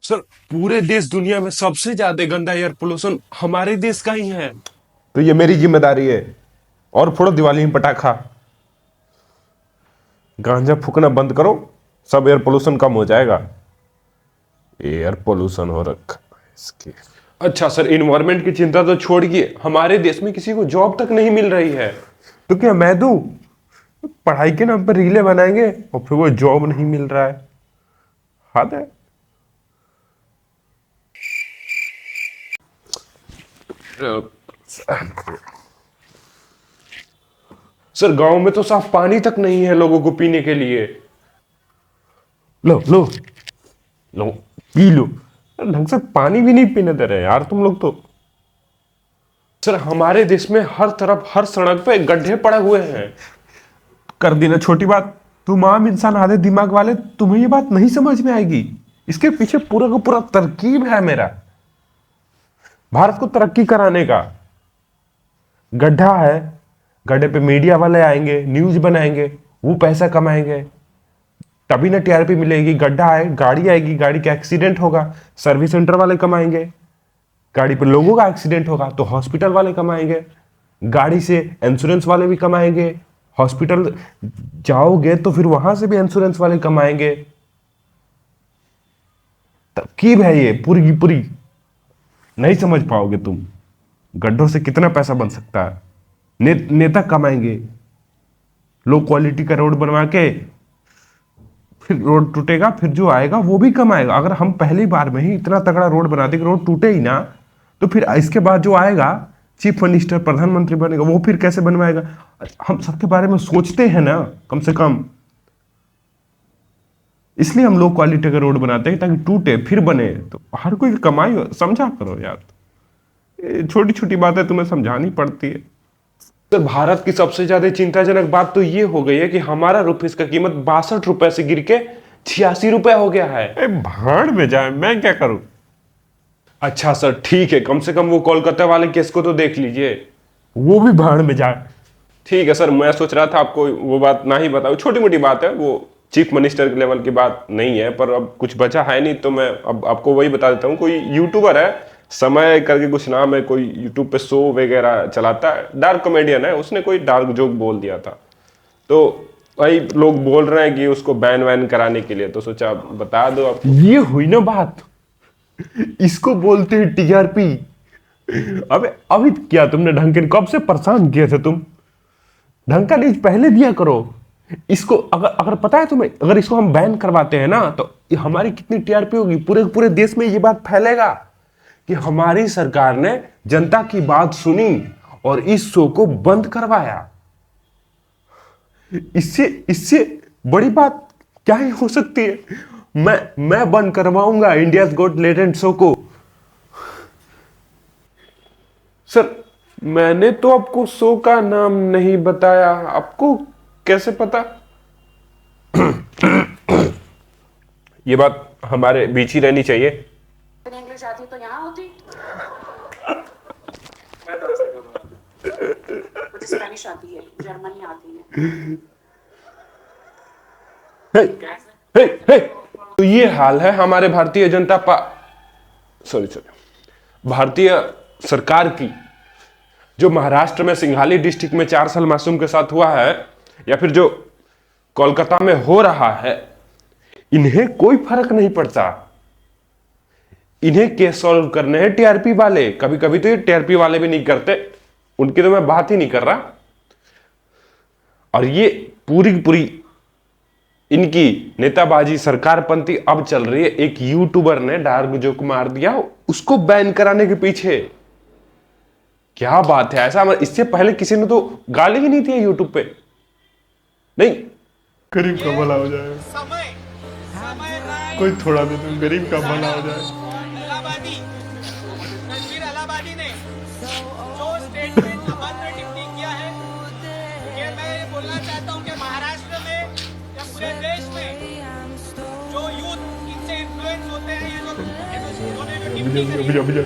Sir, पूरे देश दुनिया में सबसे ज्यादा गंदा एयर पोल्यूशन हमारे देश का ही है। तो ये मेरी जिम्मेदारी है। और फोड़ो दिवाली में पटाखा। गांजा फूकना बंद करो, सब एयर पोल्यूशन कम हो जाएगा। एयर पोल्यूशन हो रखा है इसके। अच्छा सर, इन्वायरमेंट की चिंता तो छोड़िए, हमारे देश में किसी को जॉब तक नहीं मिल रही है। तो क्या मैं दूं? पढ़ाई के नाम पर रीले बनाएंगे और फिर वो जॉब नहीं मिल रहा है। हद है। सर, गांव में तो साफ पानी तक नहीं है लोगों को पीने के लिए। लो लो लो, पी लो। ढंग से पानी भी नहीं पीने दे रहे यार तुम लोग तो। सर, हमारे देश में हर तरफ हर सड़क पे गड्ढे पड़े हुए हैं। कर दी ना छोटी बात। तुम आम इंसान आधे दिमाग वाले, तुम्हें ये बात नहीं समझ में आएगी। इसके पीछे पूरा का पूरा तरकीब है मेरा, भारत को तरक्की कराने का। गड्ढा है, गड्ढे पे मीडिया वाले आएंगे, न्यूज बनाएंगे, वो पैसा कमाएंगे, तभी ना टीआरपी मिलेगी। गड्ढा है, गाड़ी आएगी, गाड़ी का एक्सीडेंट होगा, सर्विस सेंटर वाले कमाएंगे। गाड़ी पे लोगों का एक्सीडेंट होगा तो हॉस्पिटल वाले कमाएंगे। गाड़ी से इंश्योरेंस वाले भी कमाएंगे। हॉस्पिटल जाओगे तो फिर वहां से भी इंश्योरेंस वाले कमाएंगे। तरकीब है ये पूरी की पूरी। नहीं समझ पाओगे तुम। गड्ढों से कितना पैसा बन सकता है। नेता कमाएंगे। लो क्वालिटी का रोड बनवा के फिर रोड टूटेगा, फिर जो आएगा वो भी कमाएगा। अगर हम पहली बार में ही इतना तगड़ा रोड बना दे कि रोड टूटे ही ना, तो फिर इसके बाद जो आएगा चीफ मिनिस्टर, प्रधानमंत्री बनेगा, वो फिर कैसे बनवाएगा। हम सबके बारे में सोचते हैं ना कम से कम। इसलिए हम लो क्वालिटी का रोड बनाते हैं ताकि टूटे फिर बने। तो हर कोई कमाई समझा करो यार। छोटी छोटी बातें तुम्हें समझानी पड़ती है। सर, भारत की सबसे ज्यादा चिंताजनक बात तो ये हो गई है कि हमारा रुपीस का कीमत 62 रुपए से गिर के 86 रुपए हो गया है। भाड़ में जाए, मैं क्या करूं। अच्छा सर, ठीक है, कम से कम वो कोलकाता वाले केस को तो देख लीजिए। वो भी भाड़ में जाए। ठीक है सर, मैं सोच रहा था आपको वो बात ना ही बताऊं, छोटी मोटी बात है, वो चीफ मिनिस्टर के लेवल की बात नहीं है, पर अब कुछ बचा है नहीं तो मैं अब आपको वही बता देता हूँ। कोई यूट्यूबर है, समय करके कुछ नाम है, कोई यूट्यूब पे शो वगैरह चलाता है, डार्क कॉमेडियन है, उसने कोई डार्क जोक बोल दिया था। तो वही लोग बोल रहे हैं कि उसको बैन वैन कराने के लिए, तो सोचा बता दो आप। ये हुई ना बात। इसको बोलते हैं टीआरपी। अबे अभी क्या तुमने ढंग के कब से परेशान किए थे तुम। ढंग का न्यूज पहले दिया करो। इसको अगर अगर पता है तुम्हें, अगर इसको हम बैन करवाते हैं ना तो हमारी कितनी टीआरपी होगी। पूरे पूरे देश में ये बात फैलेगा कि हमारी सरकार ने जनता की बात सुनी और इस शो को बंद करवाया। इससे इससे बड़ी बात क्या ही हो सकती है। मैं बंद करवाऊंगा इंडियाज गॉट टैलेंट शो को। सर, मैंने तो आपको शो का नाम नहीं बताया, आपको कैसे पता। ये बात हमारे बीच ही रहनी चाहिए। इंग्लिश आती तो यहाँ होती। मुझे स्पेनिश आती है, जर्मनी आती है। हे, हे, हे। तो ये हाल है हमारे भारतीय जनता सॉरी भारतीय सरकार की। जो महाराष्ट्र में सिंघाली डिस्ट्रिक्ट में 4 साल मासूम के साथ हुआ है, या फिर जो कोलकाता में हो रहा है, इन्हें कोई फर्क नहीं पड़ता। इन्हें केस सॉल्व करने हैं टीआरपी वाले। कभी कभी तो ये टीआरपी वाले भी नहीं करते, उनकी तो मैं बात ही नहीं कर रहा। और ये पूरी की पूरी इनकी नेताबाजी सरकारपंथी अब चल रही है। एक यूट्यूबर ने डार्क जोक मार दिया, उसको बैन कराने के पीछे क्या बात है। ऐसा इससे पहले किसी ने तो गाली ही नहीं दी यूट्यूब पे। नहीं, गरीब का भला हो जाए। समय समय कोई थोड़ा दे तुम, गरीब का भला हो जाए। इलाहाबादी तस्वीर इलाहाबादी ने जो स्टेटमेंट अमन में टिप्पणी किया है, कि मैं ये बोलना चाहता हूं कि महाराष्ट्र में या पूरे देश में जो यूथ इनसे इन्फ्लुएंस होते हैं, ये जो इन्होंने जो टिप्पणी करी है,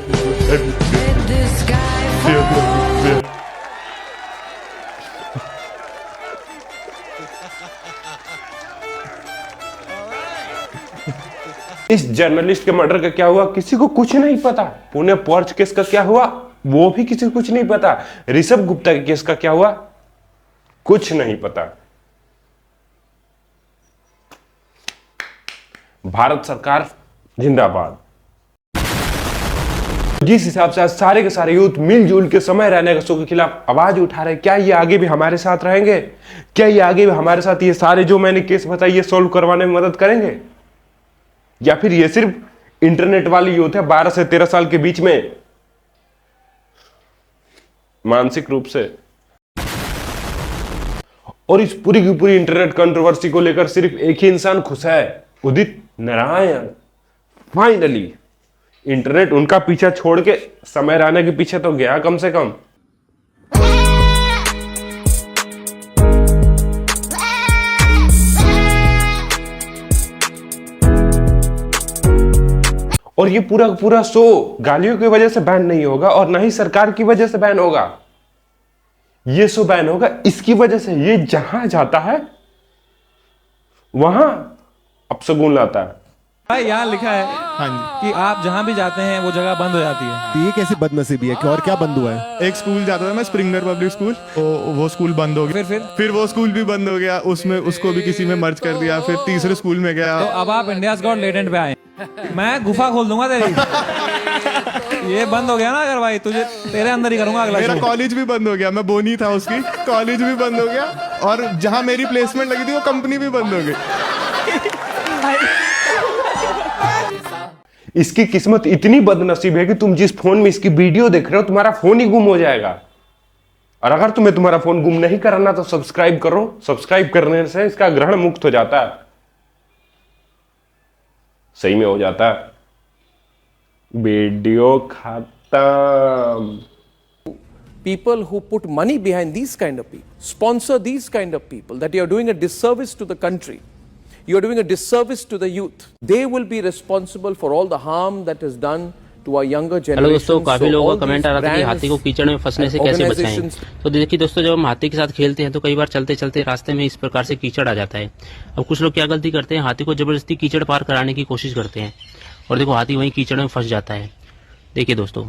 इस जर्नलिस्ट के मर्डर का क्या हुआ किसी को कुछ नहीं पता। पुणे पोर्च केस का क्या हुआ वो भी किसी को कुछ नहीं पता। ऋषभ गुप्ता के केस का क्या हुआ कुछ नहीं पता। भारत सरकार जिंदाबाद। जिस हिसाब से आज सारे के सारे यूथ मिलजुल के समय रहने का शो के खिलाफ आवाज उठा रहे हैं, क्या ये आगे भी हमारे साथ रहेंगे? क्या ये आगे भी हमारे साथ ये सारे जो मैंने केस बताए ये सोल्व करवाने में मदद करेंगे? या फिर ये सिर्फ इंटरनेट वाली यूथ है 12 से 13 साल के बीच में मानसिक रूप से? और इस पूरी की पूरी इंटरनेट कंट्रोवर्सी को लेकर सिर्फ एक ही इंसान खुश है, उदित नारायण। फाइनली इंटरनेट उनका पीछा छोड़ के समय रहने के पीछे तो गया कम से कम। और ये पूरा पूरा शो गालियों की वजह से बैन नहीं होगा और ना ही सरकार की वजह से बैन होगा। ये शो बैन होगा इसकी वजह से, ये जहां जाता है वहां अपशगुन लाता है। भाई यहाँ लिखा है हाँ जी। कि आप जहाँ भी जाते हैं वो जगह बंद हो जाती है। तो ये कैसी बदनसीबी है कि और क्या बंद हुआ है? एक स्कूल जाता था मैं, स्प्रिंगर पब्लिक स्कूल, तो वो स्कूल बंद हो गया। फिर वो स्कूल भी बंद हो गया, उसमें उसको भी किसी में मर्ज कर दिया। फिर तीसरे स्कूल में गया। तो अब आप इंडियाज गॉट लेटेंट पे आए, मैं गुफा खोल दूंगा तेरी। ये बंद हो गया ना अगर भाई, तुझे तेरे अंदर ही करूंगा अगला मेरा शो। कॉलेज भी बंद हो गया, मैं बोनी था उसकी, कॉलेज भी बंद हो गया। और जहाँ मेरी प्लेसमेंट लगी थी वो कंपनी भी बंद हो गई। इसकी किस्मत इतनी बदनसीब है कि तुम जिस फोन में इसकी वीडियो देख रहे हो तुम्हारा फोन ही गुम हो जाएगा। और अगर तुम्हें तुम्हारा फोन गुम नहीं करना तो सब्सक्राइब करो। सब्सक्राइब करने से इसका ग्रहण मुक्त हो जाता है, सही में हो जाता है। वीडियो खत्म। People who put money behind these kind of people, sponsor these kind of people, that you are doing a disservice to the country. You are doing a disservice to the youth. They will be responsible for all the harm that is done to our younger generation. Hello दोस्तों, काफी So लोगों all का comment आ रहा था कि हाथी को कीचड़ में फंसने से कैसे बचाएं। organizations- तो देखिए दोस्तों, जब हम हाथी के साथ खेलते हैं तो कई बार चलते चलते रास्ते में इस प्रकार से कीचड़ आ जाता है। अब कुछ लोग क्या गलती करते हैं, हाथी को जबरदस्ती कीचड़ पार कराने की कोशिश करते हैं और देखो हाथी वहीं कीचड़ में फंस जाता है। देखिए दोस्तों,